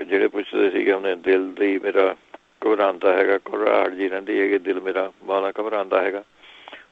ਜਿਹੜੇ ਪੁੱਛਦੇ ਸੀਗੇ ਉਹਨੇ ਦਿਲ ਦੀ ਮੇਰਾ ਘਬਰਾਉਂਦਾ ਹੈਗਾ, ਘਬਰਾਹਟ ਜੀ ਰਹਿੰਦੀ ਹੈਗੀ, ਦਿਲ ਮੇਰਾ ਬਾਲਾ ਘਬਰਾਉਂਦਾ ਹੈਗਾ,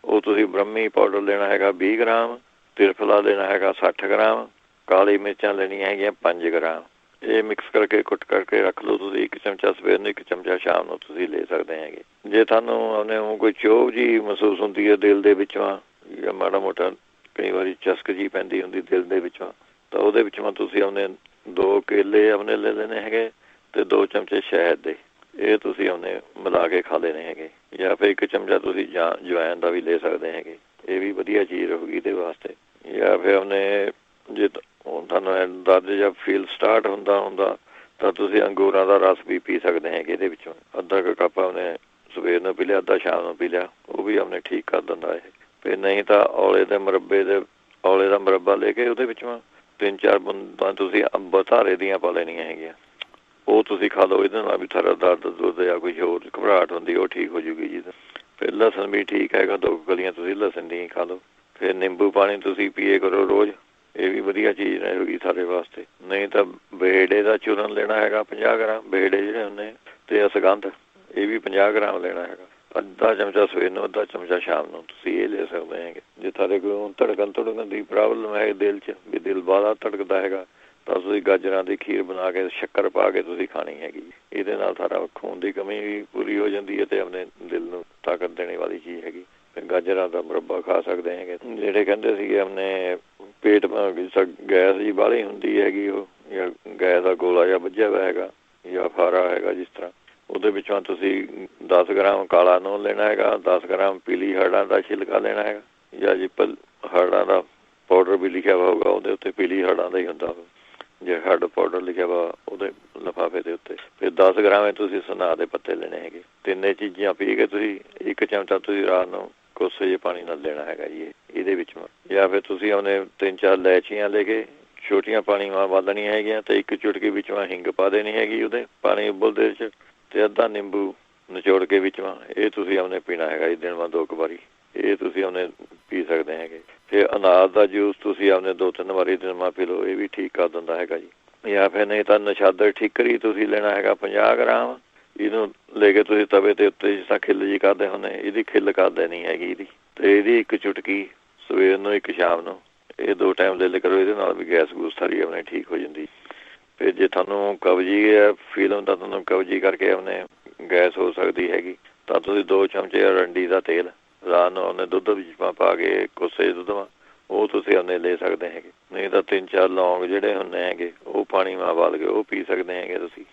ਉਹ ਤੁਸੀਂ ਬ੍ਰਹਮੀ ਪਾਊਡਰ ਲੈਣਾ ਹੈਗਾ 20 ਗ੍ਰਾਮ, ਤਿਰਫਲਾ ਲੈਣਾ ਹੈਗਾ 60 ਗ੍ਰਾਮ, ਕਾਲੀ ਮਿਰਚਾਂ ਲੈਣੀਆਂ ਹੈਗੀਆਂ 5 ਗ੍ਰਾਮ। ਇਹ ਮਿਕਸ ਕਰਕੇ ਕੁੱਟ ਕਰਕੇ ਰੱਖ ਲਓ ਤੁਸੀਂ। 1 ਚਮਚਾ ਸਵੇਰ ਨੂੰ, 1 ਚਮਚਾ ਸ਼ਾਮ ਨੂੰ ਤੁਸੀਂ ਲੈ ਸਕਦੇ ਹੈਗੇ। ਜੇ ਤੁਹਾਨੂੰ ਉਹਨੇ ਕੋਈ ਚੋਭ ਜੀ ਮਹਿਸੂਸ ਹੁੰਦੀ ਹੈ ਦਿਲ ਦੇ ਵਿੱਚੋਂ, ਜਾਂ ਮਾੜਾ ਮੋਟਾ ਕਈ ਵਾਰੀ ਚਸਕ ਜੀ ਪੈਂਦੀ ਹੁੰਦੀ ਦਿਲ ਦੇ ਵਿੱਚੋਂ, ਤਾਂ ਉਹਦੇ ਵਿੱਚੋਂ ਤੁਸੀਂ ਉਹਨੇ 2 ਕੇਲੇ ਆਪਣੇ ਲੈ ਲੈਣੇ ਹੈਗੇ ਅਤੇ 2 ਚਮਚੇ ਸ਼ਹਿਦ ਦੇ, ਇਹ ਤੁਸੀਂ ਉਹਨੇ ਮਿਲਾ ਕੇ ਖਾ ਲੈਣੇ ਹੈਗੇ। ਜਾਂ ਫਿਰ 1 ਚਮਚਾ ਤੁਸੀਂ ਜਵੈਣ ਦਾ ਵੀ ਲੈ ਸਕਦੇ ਹੈਗੇ, ਇਹ ਵੀ ਵਧੀਆ ਚੀਜ਼ ਰਹੂਗੀ ਇਹਦੇ ਵਾਸਤੇ। ਜਾਂ ਫਿਰ ਉਹਨੇ ਜੇ ਤੁਹਾਨੂੰ ਦਰਦ ਜਾਂ ਫੀਲ ਸਟਾਰਟ ਹੁੰਦਾ ਤਾਂ ਤੁਸੀਂ ਅੰਗੂਰਾਂ ਦਾ ਰਸ ਵੀ ਪੀ ਸਕਦੇ ਹੈਗੇ ਇਹਦੇ ਵਿੱਚੋਂ। ਅੱਧਾ ਕੁ ਕੱਪ ਉਹਨੇ ਸਵੇਰ ਨੂੰ ਪੀ ਲਿਆ, ਅੱਧਾ ਸ਼ਾਮ ਨੂੰ ਪੀ ਲਿਆ, ਉਹ ਵੀ ਆਪਣੇ ਠੀਕ ਕਰ ਦਿੰਦਾ ਇਹ। ਫਿਰ ਨਹੀਂ ਤਾਂ ਔਲੇ ਦੇ ਔਲੇ ਦਾ ਮੁਰੱਬਾ ਲੈ ਕੇ ਉਹਦੇ ਵਿੱਚੋਂ 3-4 ਬੂੰਦਾਂ ਤੁਸੀਂ ਅੰਬ ਧਾਰੇ ਦੀਆਂ ਪਾ ਲੈਣੀਆਂ ਹੈਗੀਆਂ, ਉਹ ਤੁਸੀਂ ਖਾ ਲਓ। ਇਹਦੇ ਨਾਲ ਵੀ ਸਾਰਾ ਦਰਦ ਜਾਂ ਕੋਈ ਹੋਰ ਘਬਰਾਹਟ ਹੁੰਦੀ ਉਹ ਠੀਕ ਹੋ ਜੂਗੀ ਜੀ। ਫਿਰ ਲਸਣ ਵੀ ਠੀਕ ਹੈਗਾ, 2 ਕਲੀਆਂ ਤੁਸੀਂ ਲਸਣ ਦੀਆਂ ਖਾ ਲਓ। ਫਿਰ ਨਿੰਬੂ ਪਾਣੀ ਤੁਸੀਂ ਪੀਏ ਕਰੋ ਰੋਜ਼, ਇਹ ਵੀ ਵਧੀਆ ਚੀਜ਼ ਰਹੇਗੀ ਸਾਡੇ ਵਾਸਤੇ। ਨਹੀਂ ਤਾਂ ਬੇਹੜੇ ਦਾ ਚੂਰਨ ਲੈਣਾ ਹੈਗਾ 50 ਗ੍ਰਾਮ, ਬੇਹੜੇ ਜਿਹੜੇ ਹੁੰਦੇ, ਅਤੇ ਅਸਗੰਧ ਇਹ ਵੀ 50 ਗ੍ਰਾਮ ਲੈਣਾ ਹੈਗਾ। ਅੱਧਾ ਚਮਚਾ ਸਵੇਰ ਨੂੰ, ਅੱਧਾ ਚਮਚਾ ਸ਼ਾਮ ਨੂੰ ਤੁਸੀਂ ਇਹ ਲੈ ਸਕਦੇ ਹੈਗੇ। ਜੇ ਤੁਹਾਡੇ ਕੋਲ ਧੜਕਣ ਦੀ ਪ੍ਰੋਬਲਮ ਹੈ ਦਿਲ 'ਚ, ਵੀ ਦਿਲ ਬਾਹਲਾ ਧੜਕਦਾ ਹੈਗਾ, ਤਾਂ ਤੁਸੀਂ ਗਾਜਰਾਂ ਦੀ ਖੀਰ ਬਣਾ ਕੇ ਸ਼ੱਕਰ ਪਾ ਕੇ ਤੁਸੀਂ ਖਾਣੀ ਹੈਗੀ। ਇਹਦੇ ਨਾਲ ਸਾਰਾ ਖੂਨ ਦੀ ਕਮੀ ਵੀ ਪੂਰੀ ਹੋ ਜਾਂਦੀ ਹੈ ਅਤੇ ਆਪਣੇ ਦਿਲ ਨੂੰ ਤਾਕਤ ਦੇਣ ਵਾਲੀ ਚੀਜ਼ ਹੈਗੀ। ਗਾਜਰਾਂ ਦਾ ਮੁਰੱਬਾ ਖਾ ਸਕਦੇ ਹੈਗੇ। ਜਿਹੜੇ ਕਹਿੰਦੇ ਸੀਗੇ ਆਪਣੇ ਪੇਟ ਗੈਸ ਜੀ ਬਾਹਲੀ ਹੁੰਦੀ ਹੈਗੀ, ਉਹ ਜਾਂ ਗੈਸ ਦਾ ਗੋਲਾ ਜਾਂ ਵੱਜਿਆ ਹੋਇਆ ਹੈਗਾ ਜਾਂ ਫਾਰਾ ਹੈਗਾ ਜਿਸ ਤਰ੍ਹਾਂ, ਉਹਦੇ ਵਿੱਚੋਂ ਤੁਸੀਂ 10 ਗ੍ਰਾਮ ਕਾਲਾ ਨੂਣ ਲੈਣਾ ਹੈਗਾ, 10 ਗ੍ਰਾਮ ਪੀਲੀ ਹਰੜਾਂ ਦਾ ਛਿਲਕਾ ਲੈਣਾ ਹੈਗਾ, ਜਾਂ ਜੀ ਹਰੜਾਂ ਦਾ ਪਾਊਡਰ ਵੀ ਲਿਖਿਆ ਵਾ ਹੋਊਗਾ ਉਹਦੇ ਉੱਤੇ, ਪੀਲੀ ਹਰੜਾਂ ਦਾ ਹੀ ਹੁੰਦਾ ਜੇ ਹਰੜ ਪਾਊਡਰ ਲਿਖਿਆ ਵਾ ਉਹਦੇ ਲਿਫਾਫੇ ਦੇ ਉੱਤੇ। ਫਿਰ 10 ਗ੍ਰਾਮ ਤੁਸੀਂ ਸੁਨਾਹ ਦੇ ਪੱਤੇ ਲੈਣੇ ਹੈਗੇ। ਤਿੰਨੇ ਚੀਜ਼ਾਂ ਪੀ ਕੇ ਤੁਸੀਂ 1 ਚਮਚਾ ਤੁਸੀਂ ਰਾਤ ਨੂੰ ਕੋਸੇ ਜਿਹੇ ਪਾਣੀ ਨਾਲ ਲੈਣਾ ਹੈਗਾ ਜੀ ਇਹਦੇ ਵਿੱਚੋਂ। ਜਾਂ ਫਿਰ ਤੁਸੀਂ ਉਹਨੇ 3-4 ਇਲਾਇਚੀਆਂ ਲੈ ਕੇ ਛੋਟੀਆਂ ਪਾਣੀ ਵਾਲਣੀਆਂ ਹੈਗੀਆਂ, ਅਤੇ 1 ਚੁਟਕੀ ਵਿੱਚੋਂ ਹਿੰਗ ਪਾ ਦੇਣੀ ਹੈਗੀ ਉਹਦੇ ਪਾਣੀ ਉਬਲਦੇ ਵਿੱਚ, ਅਤੇ ਅੱਧਾ ਨਿੰਬੂ ਨਿਚੋੜ ਕੇ ਵਿੱਚੋਂ ਇਹ ਤੁਸੀਂ ਉਹਨੇ ਪੀਣਾ ਹੈਗਾ ਜੀ ਦਿਨ ਬਾਅਦ 2 ਵਾਰੀ, ਇਹ ਤੁਸੀਂ ਉਹਨੇ ਪੀ ਸਕਦੇ ਹੈਗੇ। ਫਿਰ ਅਨਾਰ ਦਾ ਜੂਸ ਤੁਸੀਂ ਆਪਣੇ 2-3 ਵਾਰੀ ਦਿਨ ਬਾਅਦ ਪੀ ਲਓ, ਇਹ ਵੀ ਠੀਕ ਕਰ ਦਿੰਦਾ ਹੈਗਾ ਜੀ। ਜਾਂ ਫਿਰ ਨਹੀਂ ਤਾਂ ਨਸ਼ਾਦਰ ਠੀਕਰੀ ਤੁਸੀਂ ਲੈਣਾ ਹੈਗਾ 50 ਗ੍ਰਾਮ, ਇਹਨੂੰ ਲੈ ਕੇ ਤੁਸੀਂ ਤਵੇ ਦੇ ਉੱਤੇ ਜਿਸ ਤਰ੍ਹਾਂ ਖਿੱਲ ਜੀ ਕਰਦੇ ਹੁੰਦੇ, ਇਹਦੀ ਖਿੱਲ ਕਰ ਦੇਣੀ ਹੈਗੀ ਇਹਦੀ, ਅਤੇ ਇਹਦੀ 1 ਚੁਟਕੀ ਸਵੇਰ ਨੂੰ 1 ਸ਼ਾਮ ਨੂੰ, ਇਹ 2 ਟਾਈਮ ਲੈ ਲਿਆ ਕਰੋ। ਇਹਦੇ ਨਾਲ ਵੀ ਗੈਸ ਗੂਸ ਸਾਰੀ ਆਪਣੇ ਠੀਕ ਹੋ ਜਾਂਦੀ। ਫਿਰ ਜੇ ਤੁਹਾਨੂੰ ਕਬਜੀ ਫੀਲ ਹੁੰਦਾ, ਤੁਹਾਨੂੰ ਕਬਜੀ ਕਰਕੇ ਆਪਣੇ ਗੈਸ ਹੋ ਸਕਦੀ ਹੈਗੀ, ਤਾਂ ਤੁਸੀਂ 2 ਚਮਚੇ ਅਰੰਡੀ ਦਾ ਤੇਲ ਰਾਤ ਨੂੰ ਉਹਨੇ ਦੁੱਧ ਵਿੱਚ ਪਾ ਕੇ ਕੋਸੇ ਦੁੱਧ ਉਹ ਤੁਸੀਂ ਉਹਨੇ ਲੈ ਸਕਦੇ ਹੈਗੇ। ਨਹੀਂ ਤਾਂ 3-4 ਲੌਂਗ ਜਿਹੜੇ ਹੁੰਦੇ ਹੈਗੇ ਉਹ ਪਾਣੀ ਮਾ ਉਬਾਲ ਕੇ ਉਹ ਪੀ ਸਕਦੇ ਹੈਗੇ ਤੁਸੀਂ।